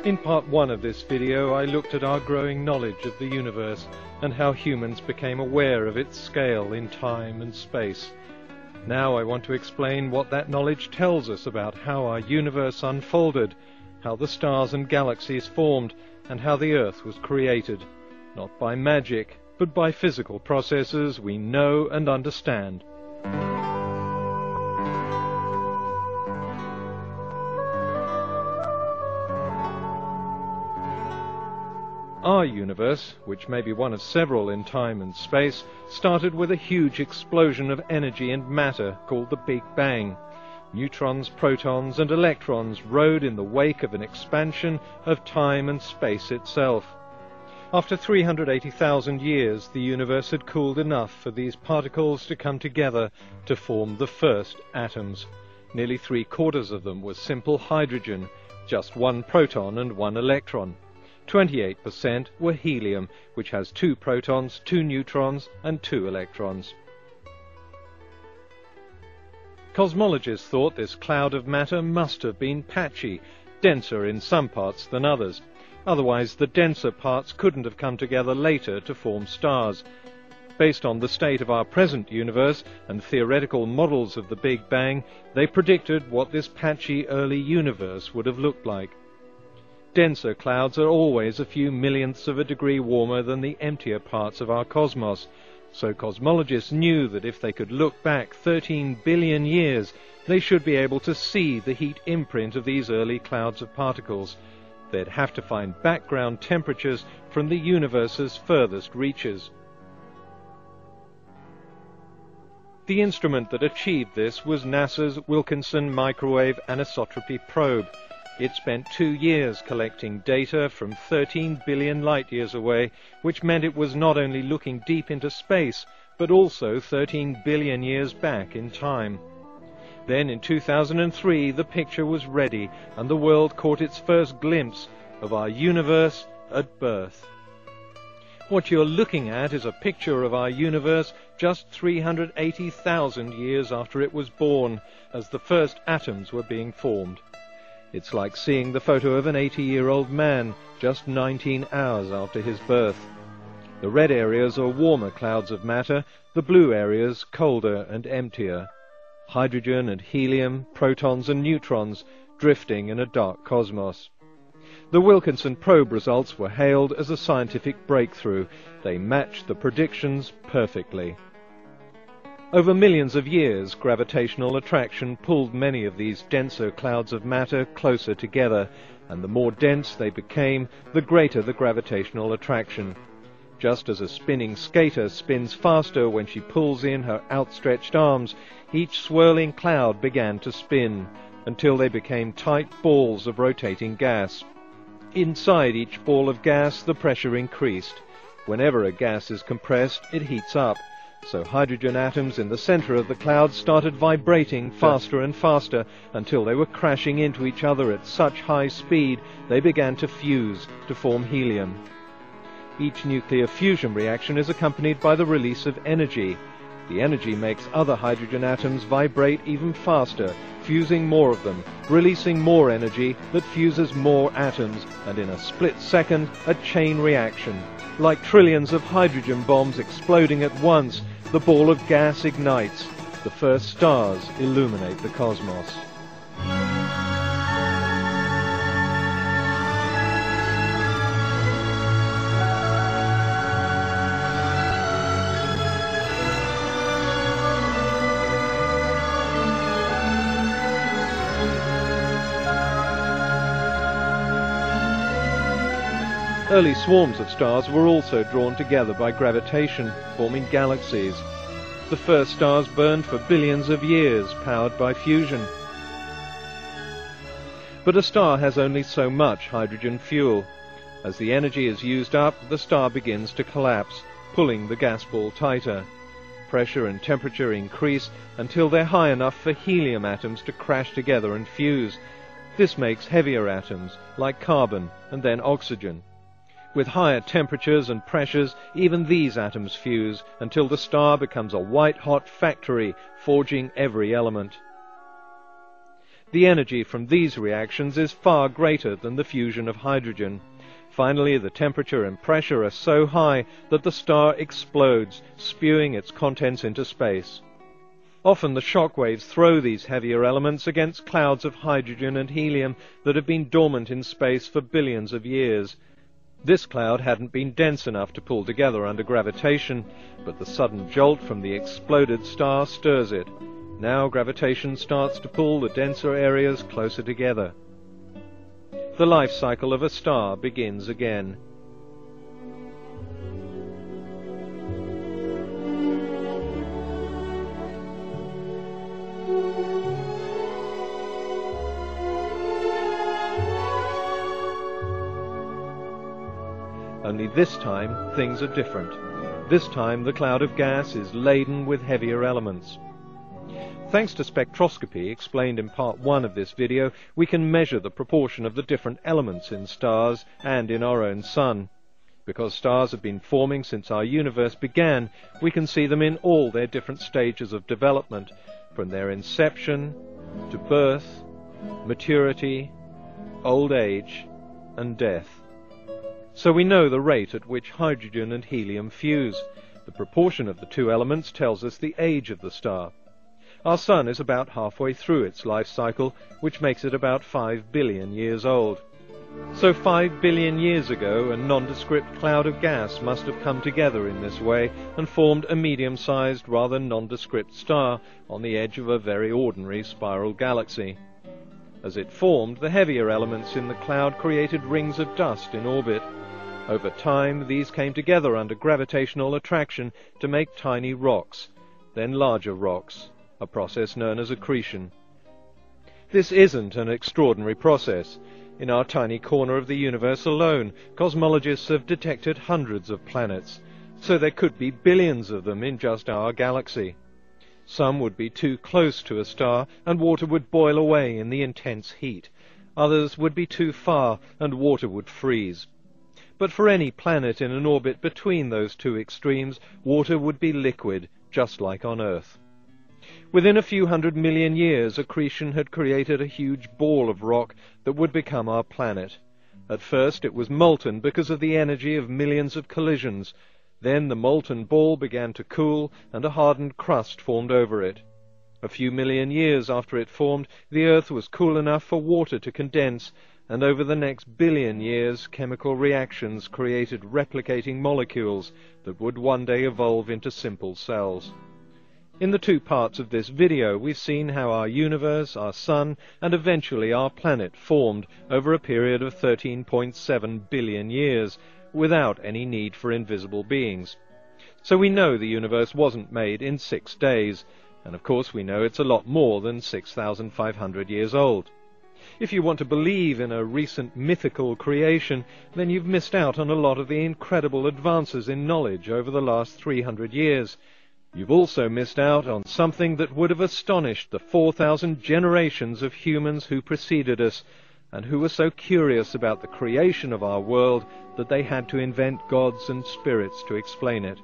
In part 1 of this video, I looked at our growing knowledge of the universe and how humans became aware of its scale in time and space. Now I want to explain what that knowledge tells us about how our universe unfolded, how the stars and galaxies formed, and how the Earth was created, not by magic, but by physical processes we know and understand. Our universe, which may be one of several in time and space, started with a huge explosion of energy and matter called the Big Bang. Neutrons, protons, and electrons rode in the wake of an expansion of time and space itself. After 380,000 years, the universe had cooled enough for these particles to come together to form the first atoms. Nearly 3/4 of them was simple hydrogen, just one proton and one electron. 28% were helium, which has 2 protons, 2 neutrons, and 2 electrons. Cosmologists thought this cloud of matter must have been patchy, denser in some parts than others. Otherwise, the denser parts couldn't have come together later to form stars. Based on the state of our present universe and theoretical models of the Big Bang, they predicted what this patchy early universe would have looked like. Denser clouds are always a few millionths of a degree warmer than the emptier parts of our cosmos, so cosmologists knew that if they could look back 13 billion years, they should be able to see the heat imprint of these early clouds of particles. They'd have to find background temperatures from the universe's furthest reaches. The instrument that achieved this was NASA's Wilkinson Microwave Anisotropy Probe. It spent 2 years collecting data from 13 billion light-years away, which meant it was not only looking deep into space, but also 13 billion years back in time. Then in 2003, the picture was ready, and the world caught its first glimpse of our universe at birth. What you're looking at is a picture of our universe just 380,000 years after it was born, as the first atoms were being formed. It's like seeing the photo of an 80-year-old man just 19 hours after his birth. The red areas are warmer clouds of matter, the blue areas colder and emptier. Hydrogen and helium, protons and neutrons, drifting in a dark cosmos. The Wilkinson probe results were hailed as a scientific breakthrough. They matched the predictions perfectly. Over millions of years, gravitational attraction pulled many of these denser clouds of matter closer together, and the more dense they became, the greater the gravitational attraction. Just as a spinning skater spins faster when she pulls in her outstretched arms, each swirling cloud began to spin, until they became tight balls of rotating gas. Inside each ball of gas, the pressure increased. Whenever a gas is compressed, it heats up. So hydrogen atoms in the center of the cloud started vibrating faster and faster until they were crashing into each other at such high speed they began to fuse to form helium. Each nuclear fusion reaction is accompanied by the release of energy. The energy makes other hydrogen atoms vibrate even faster, fusing more of them, releasing more energy that fuses more atoms, and in a split second, a chain reaction. Like trillions of hydrogen bombs exploding at once, the ball of gas ignites. The first stars illuminate the cosmos. Early swarms of stars were also drawn together by gravitation, forming galaxies. The first stars burned for billions of years, powered by fusion. But a star has only so much hydrogen fuel. As the energy is used up, the star begins to collapse, pulling the gas ball tighter. Pressure and temperature increase until they're high enough for helium atoms to crash together and fuse. This makes heavier atoms, like carbon and then oxygen. With higher temperatures and pressures, even these atoms fuse until the star becomes a white-hot factory, forging every element. The energy from these reactions is far greater than the fusion of hydrogen. Finally, the temperature and pressure are so high that the star explodes, spewing its contents into space. Often the shock waves throw these heavier elements against clouds of hydrogen and helium that have been dormant in space for billions of years. This cloud hadn't been dense enough to pull together under gravitation, but the sudden jolt from the exploded star stirs it. Now gravitation starts to pull the denser areas closer together. The life cycle of a star begins again. Only this time, things are different. This time, the cloud of gas is laden with heavier elements. Thanks to spectroscopy, explained in part 1 of this video, we can measure the proportion of the different elements in stars and in our own sun. Because stars have been forming since our universe began, we can see them in all their different stages of development, from their inception to birth, maturity, old age, and death. So we know the rate at which hydrogen and helium fuse. The proportion of the two elements tells us the age of the star. Our Sun is about halfway through its life cycle, which makes it about 5 billion years old. So 5 billion years ago, a nondescript cloud of gas must have come together in this way and formed a medium-sized, rather nondescript star on the edge of a very ordinary spiral galaxy. As it formed, the heavier elements in the cloud created rings of dust in orbit. Over time, these came together under gravitational attraction to make tiny rocks, then larger rocks, a process known as accretion. This isn't an extraordinary process. In our tiny corner of the universe alone, cosmologists have detected hundreds of planets, so there could be billions of them in just our galaxy. Some would be too close to a star, and water would boil away in the intense heat. Others would be too far, and water would freeze. But for any planet in an orbit between those two extremes, water would be liquid, just like on Earth. Within a few 100 million years, accretion had created a huge ball of rock that would become our planet. At first it was molten because of the energy of millions of collisions. Then the molten ball began to cool, and a hardened crust formed over it. A few million years after it formed, the Earth was cool enough for water to condense, and over the next billion years, chemical reactions created replicating molecules that would one day evolve into simple cells. In the two parts of this video, we've seen how our universe, our Sun, and eventually our planet formed over a period of 13.7 billion years, without any need for invisible beings. So we know the universe wasn't made in 6 days, and of course we know it's a lot more than 6,500 years old. If you want to believe in a recent mythical creation, then you've missed out on a lot of the incredible advances in knowledge over the last 300 years. You've also missed out on something that would have astonished the 4,000 generations of humans who preceded us, and who were so curious about the creation of our world that they had to invent gods and spirits to explain it.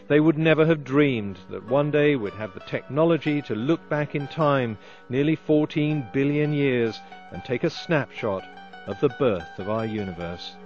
They would never have dreamed that one day we'd have the technology to look back in time, nearly 14 billion years, and take a snapshot of the birth of our universe.